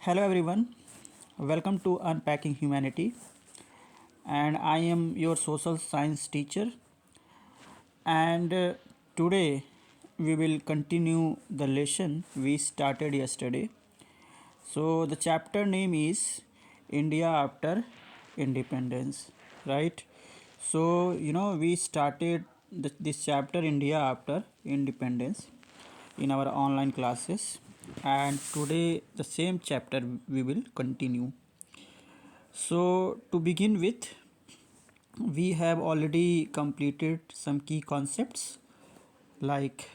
Hello everyone, welcome to Unpacking Humanity, and I am your social science teacher. And today we will continue the lesson we started yesterday. So, the chapter name is India After Independence, right? So, we started this chapter India After Independence in our online classes, and today the same chapter we will continue. So, to begin with, we have already completed some key concepts like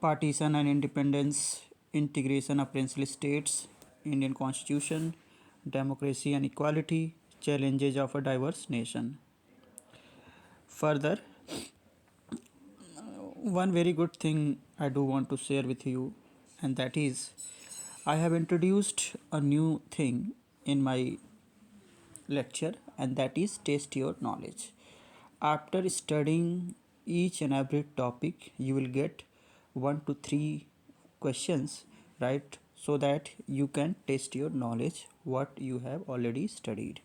partition and independence, integration of princely states, Indian constitution, democracy and equality, challenges of a diverse nation. Further, one very good thing I do want to share with you, and that is I have introduced a new thing in my lecture, and that is test your knowledge. After studying each and every topic, you will get 1 to 3 questions, right? So that you can test your knowledge what you have already studied.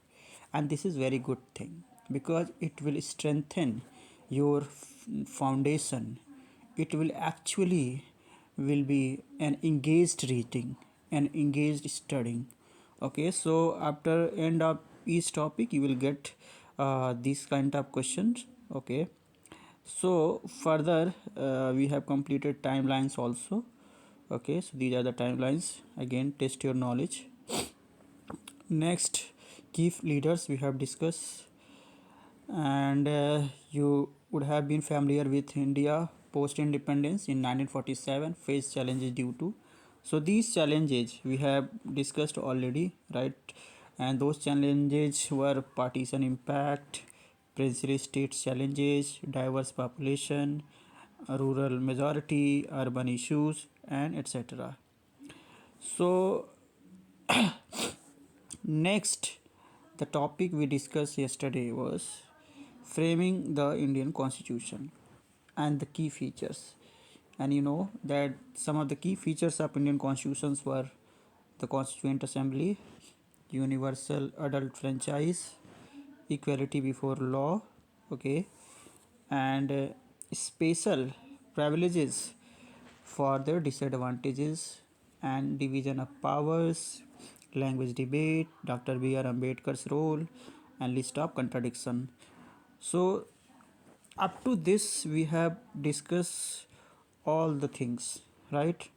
And this is very good thing because it will strengthen your foundation. It will actually will be an engaged reading and engaged studying. Okay, so after end of each topic you will get these kind of questions. Okay, so further we have completed timelines also. Okay, so these are the timelines. Again, test your knowledge. Next, key leaders we have discussed, and you would have been familiar with India post independence in 1947 faced challenges due to. So these challenges we have discussed already, right? And those challenges were partition impact, princely states challenges, diverse population, rural majority, urban issues, and etc. So next, the topic we discussed yesterday was framing the Indian Constitution and the key features. And you know that some of the key features of Indian constitutions were the Constituent Assembly, universal adult franchise, equality before law, okay, and special privileges for their disadvantages and division of powers, language debate, Dr. B.R. Ambedkar's role, and list of contradiction. So up to this we have discussed all the things, right?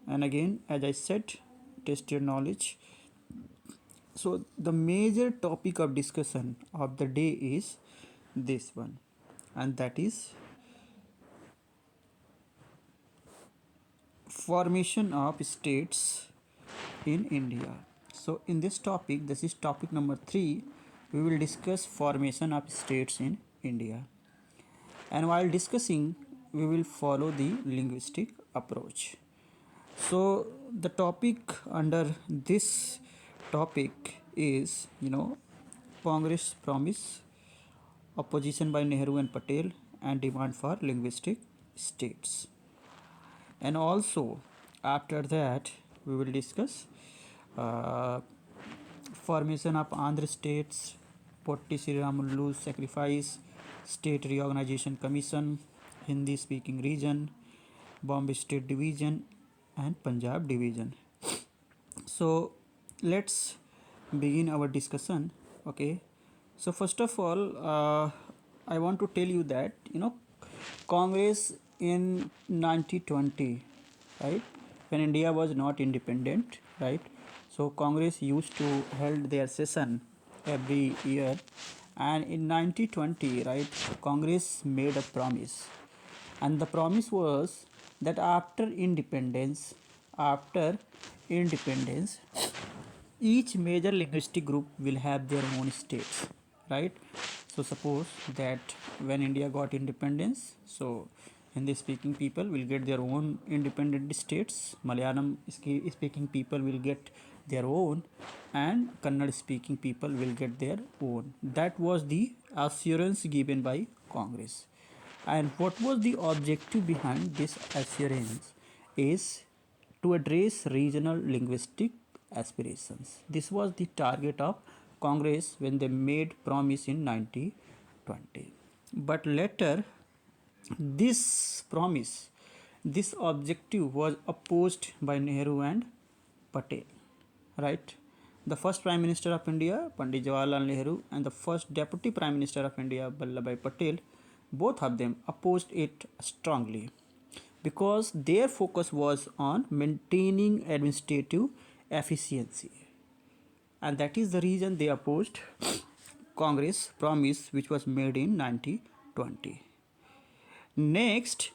And again, as I said, test your knowledge. So the major topic of discussion of the day is this one, and that is formation of states in India. So in this topic, this is topic number 3, we will discuss formation of states in India. And while discussing, we will follow the linguistic approach. So the topic under this topic is, Congress promise, opposition by Nehru and Patel, and demand for linguistic states. And also after that we will discuss uh, formation of Andhra states, Potti Sriramulu's sacrifice, state reorganization commission, Hindi speaking region, Bombay state division, and Punjab division. So let's begin our discussion. Okay, so first of all, I want to tell you that Congress in 1920, right, when India was not independent, right, so Congress used to held their session every year, and in 1920, right, Congress made a promise, and the promise was that after independence, each major linguistic group will have their own states, right? So suppose that when India got independence, so Hindi speaking people will get their own independent states, Malayalam speaking people will get their own, and Kannada speaking people will get their own. That was the assurance given by Congress. And what was the objective behind this assurance is to address regional linguistic aspirations. This was the target of Congress when they made promise in 1920. But later, this promise, this objective was opposed by Nehru and Patel, right? The first Prime Minister of India, Pandit Jawaharlal Nehru, and the first Deputy Prime Minister of India, Vallabhbhai Patel, both of them opposed it strongly because their focus was on maintaining administrative efficiency, and that is the reason they opposed Congress promise which was made in 1920. Next,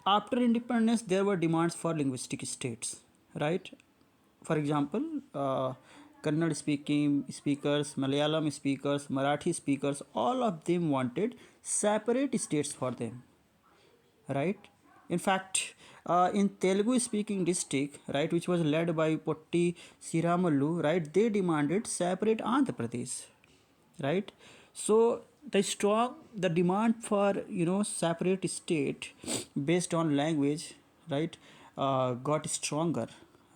after independence, there were demands for linguistic states, right? For example, Kannada speaking speakers, Malayalam speakers, Marathi speakers, all of them wanted separate states for them, right? In fact, in Telugu speaking district, right, which was led by Potti Siramallu, right, they demanded separate Andhra Pradesh, right? So the demand for separate state based on language, right, got stronger,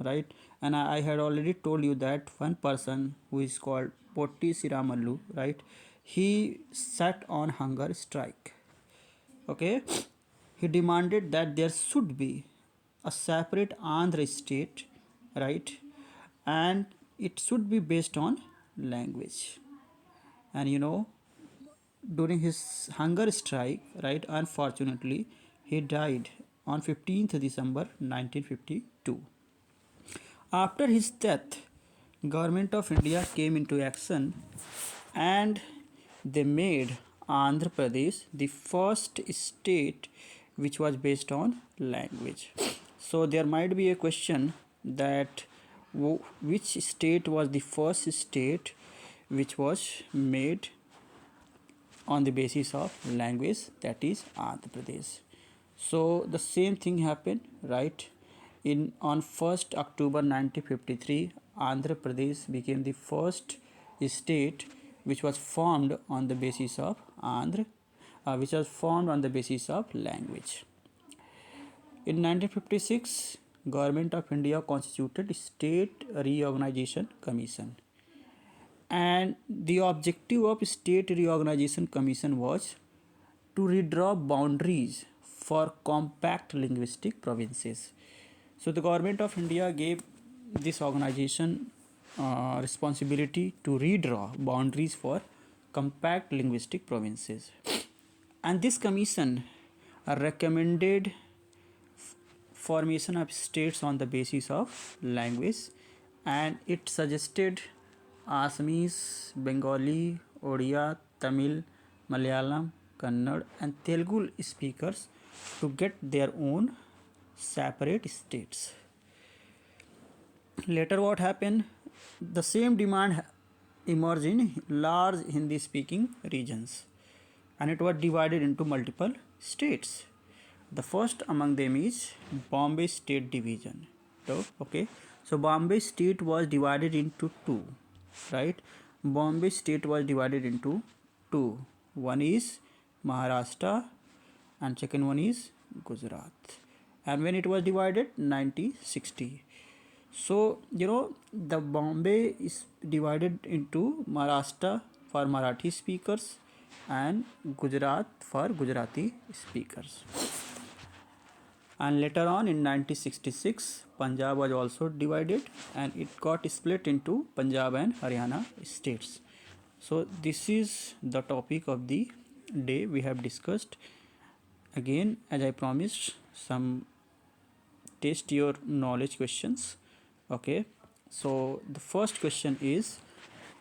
right? And I had already told you that one person who is called Potti Siramallu, right, he sat on hunger strike. Okay, he demanded that there should be a separate Andhra state, right, and it should be based on language. And during his hunger strike, right, unfortunately he died on 15th December 1952. After his death, government of India came into action and they made Andhra Pradesh the first state which was based on language. So there might be a question that which state was the first state which was made on the basis of language, that is Andhra Pradesh. So the same thing happened, right? On 1st October 1953, Andhra Pradesh became the first state which was formed on the basis of which was formed on the basis of language. In 1956, Government of India constituted State Reorganization Commission, and the objective of State Reorganization Commission was to redraw boundaries for compact linguistic provinces. So the Government of India gave this organization responsibility to redraw boundaries for compact linguistic provinces, and this commission recommended formation of states on the basis of language, and it suggested Assamese, Bengali, Odia, Tamil, Malayalam, Kannada, and Telugu speakers to get their own separate states. Later, what happened? The same demand emerged in large Hindi speaking regions, and it was divided into multiple states. The first among them is Bombay State Division. So Bombay State was divided into two, right? Bombay State was divided into two. One is Maharashtra and second one is Gujarat. And when it was divided, 1960. So the Bombay is divided into Maharashtra for Marathi speakers and Gujarat for Gujarati speakers. And later on in 1966, Punjab was also divided and it got split into Punjab and Haryana states. So this is the topic of the day we have discussed. Again, as I promised, some test your knowledge questions. Okay, so the first question is,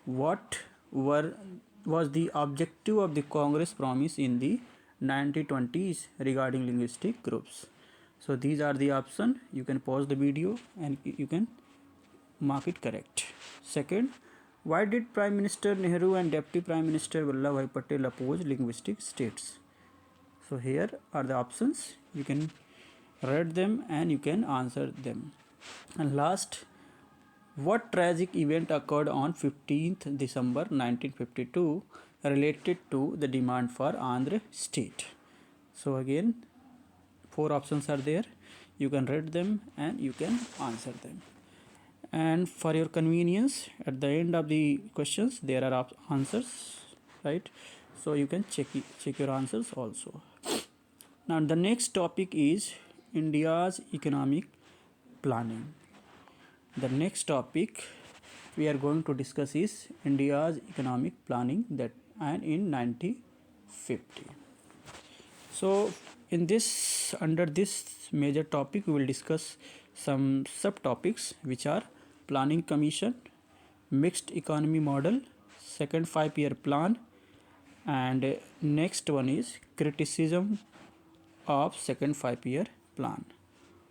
what was the objective of the Congress promise in the 1920s regarding linguistic groups? So these are the options. You can pause the video and you can mark it correct. Second, why did Prime Minister Nehru and Deputy Prime Minister Vallabhbhai Patel oppose linguistic states? So here are the options. You can read them and you can answer them. And last, what tragic event occurred on 15th December 1952 related to the demand for Andhra state? So again, four options are there. You can read them and you can answer them. And for your convenience, at the end of the questions there are answers, right? So you can check your answers also. Now the next topic is India's economic planning. The next topic we are going to discuss is India's economic planning that and in 1950. So in this, under this major topic we will discuss some subtopics which are planning commission, mixed economy model, second 5 year plan, and next one is criticism of second 5 year plan.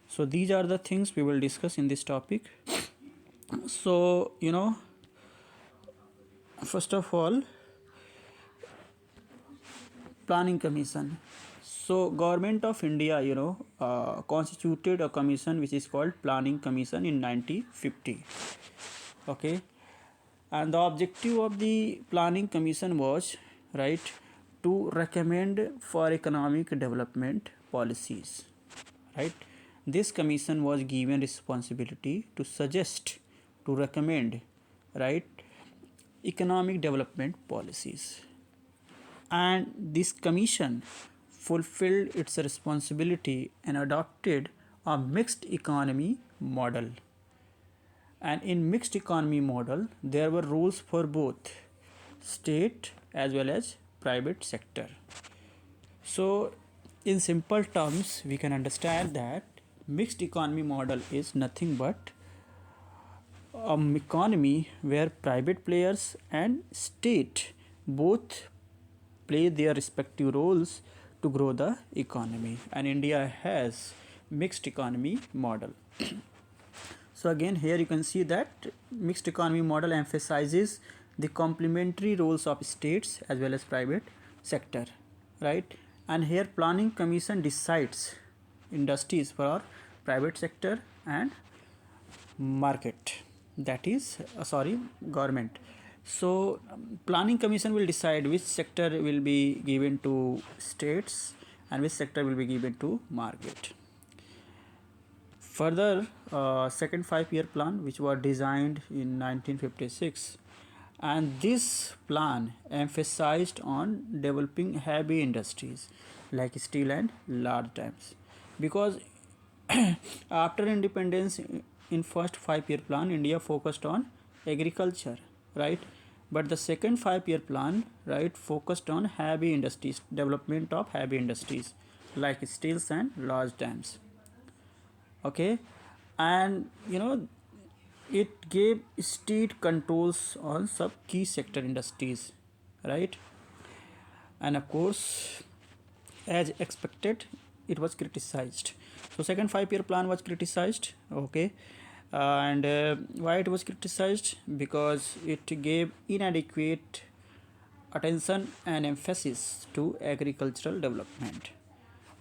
So these are the things we will discuss in this topic. So first of all, planning commission. So government of India constituted a commission which is called planning commission in 1950. Okay, and the objective of the planning commission was, right, to recommend for economic development policies, right. This commission was given responsibility to suggest, to recommend, right, economic development policies. And this commission fulfilled its responsibility and adopted a mixed economy model. And in mixed economy model there were rules for both state as well as private sector. So in simple terms we can understand that mixed economy model is nothing but an economy where private players and state both play their respective roles to grow the economy, and India has mixed economy model. So again here you can see that mixed economy model emphasizes the complementary roles of states as well as private sector, right. And here planning commission decides industries for private sector and market, that is government. So planning commission will decide which sector will be given to states and which sector will be given to market. Further, second 5 year plan which was designed in 1956, and this plan emphasized on developing heavy industries like steel and large dams, because after independence in first 5 year plan India focused on agriculture, right, but the second 5 year plan, right, focused on heavy industries, development of heavy industries like steels and large dams. Okay, and it gave state controls on some key sector industries, right. And of course as expected it was criticized. So second 5 year plan was criticized. Okay, and why it was criticized? Because it gave inadequate attention and emphasis to agricultural development.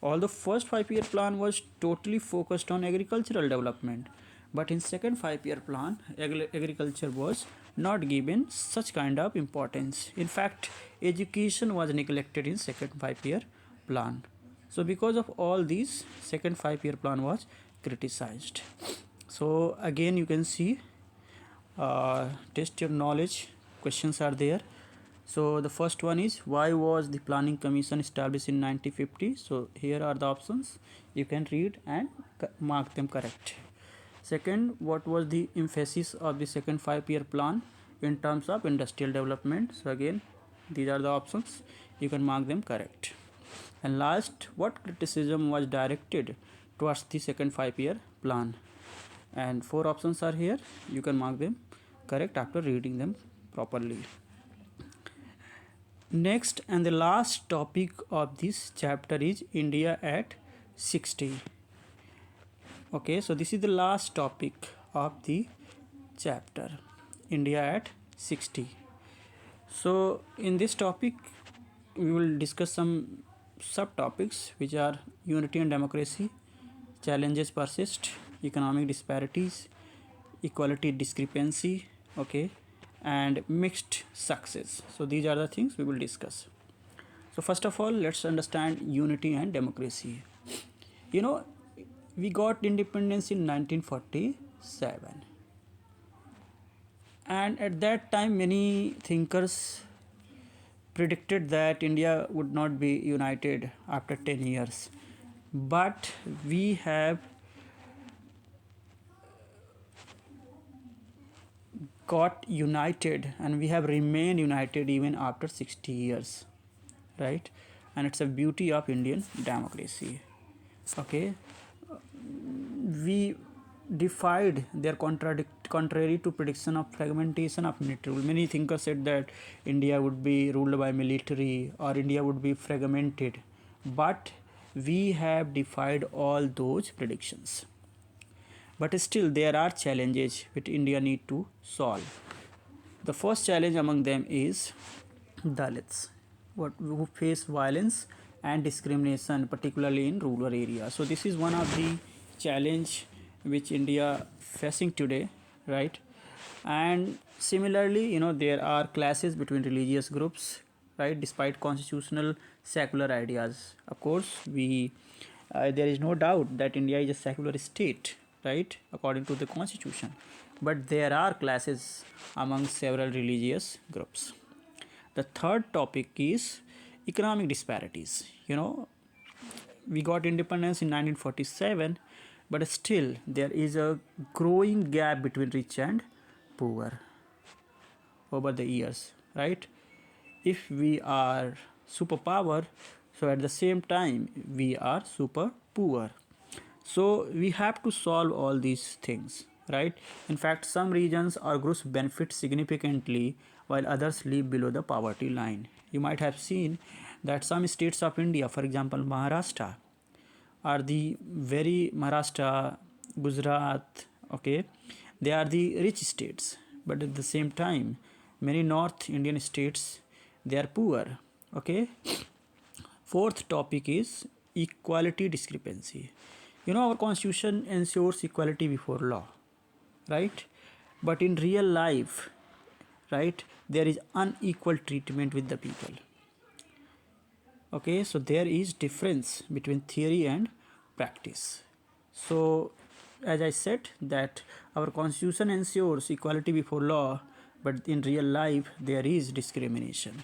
Although first 5 year plan was totally focused on agricultural development, but in second 5 year plan agriculture was not given such kind of importance. In fact, education was neglected in second 5 year plan. So because of all these, second 5 year plan was criticized. So again you can see test your knowledge questions are there. So the first one is, why was the planning commission established in 1950? So here are the options, you can read and mark them correct. Second, what was the emphasis of the second 5 year plan in terms of industrial development? So again these are the options, you can mark them correct. And last, what criticism was directed towards the second 5 year plan? And 4 options are here, you can mark them correct after reading them properly. Next and the last topic of this chapter is India at 60. Okay, so this is the last topic of the chapter, India at 60. So in this topic we will discuss some subtopics which are unity and democracy, challenges persist, economic disparities, equality discrepancy, okay, and mixed success. So these are the things we will discuss. So first of all let's understand unity and democracy. We got independence in 1947, and at that time many thinkers predicted that India would not be united after 10 years. But we have got united and we have remained united even after 60 years, right? And it's a beauty of Indian democracy. Okay, we defied their contrary to prediction of fragmentation of military rule. Many thinkers said that India would be ruled by military or India would be fragmented, but we have defied all those predictions. But still, there are challenges which India need to solve. The first challenge among them is Dalits, who face violence and discrimination, particularly in rural areas. So this is one of the challenge which India facing today, right? And similarly, there are clashes between religious groups, right? Despite constitutional secular ideas, of course, there is no doubt that India is a secular state, right? According to the constitution, but there are clashes among several religious groups. The third topic is economic disparities. We got independence in 1947, but still there is a growing gap between rich and poor over the years, right? If we are superpower, so at the same time we are super poor. So we have to solve all these things, right? In fact, some regions or groups benefit significantly while others live below the poverty line. You might have seen that some states of India, for example Maharashtra, are the very Maharashtra, Gujarat, okay, they are the rich states, but at the same time many North Indian states, they are poor, okay. Fourth topic is equality discrepancy. Our constitution ensures equality before law, right? But in real life, right, there is unequal treatment with the people. Okay, so there is difference between theory and practice. So as I said that our constitution ensures equality before law, but in real life there is discrimination.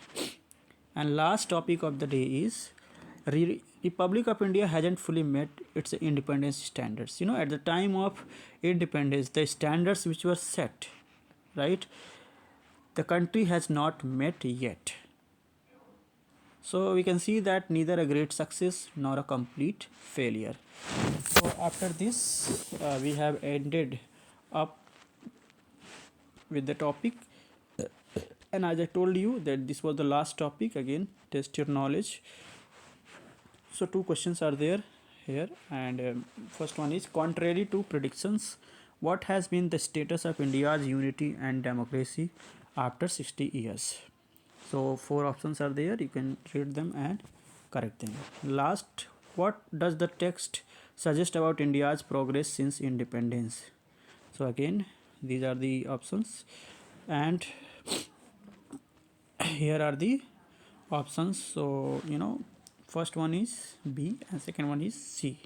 And last topic of the day is Republic of India hasn't fully met its independence standards. At the time of independence, the standards which were set, right, the country has not met yet. So we can see that neither a great success nor a complete failure. So after this, we have ended up with the topic, and as I told you that this was the last topic. Again, test your knowledge. So two questions are there here, and first one is, contrary to predictions, what has been the status of India's unity and democracy after 60 years? So four options are there, you can read them and correct them. Last, what does the text suggest about India's progress since independence? So again, these are the options, and here are the options. So first one is B and second one is C.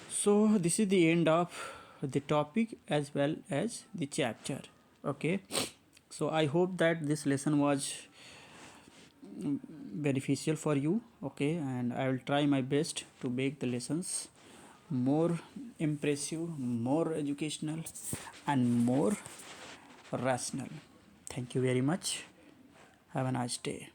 So this is the end of the topic as well as the chapter. Okay, so I hope that this lesson was beneficial for you. Okay, and I will try my best to make the lessons more impressive, more educational, and more rational. Thank you very much. Have a nice day.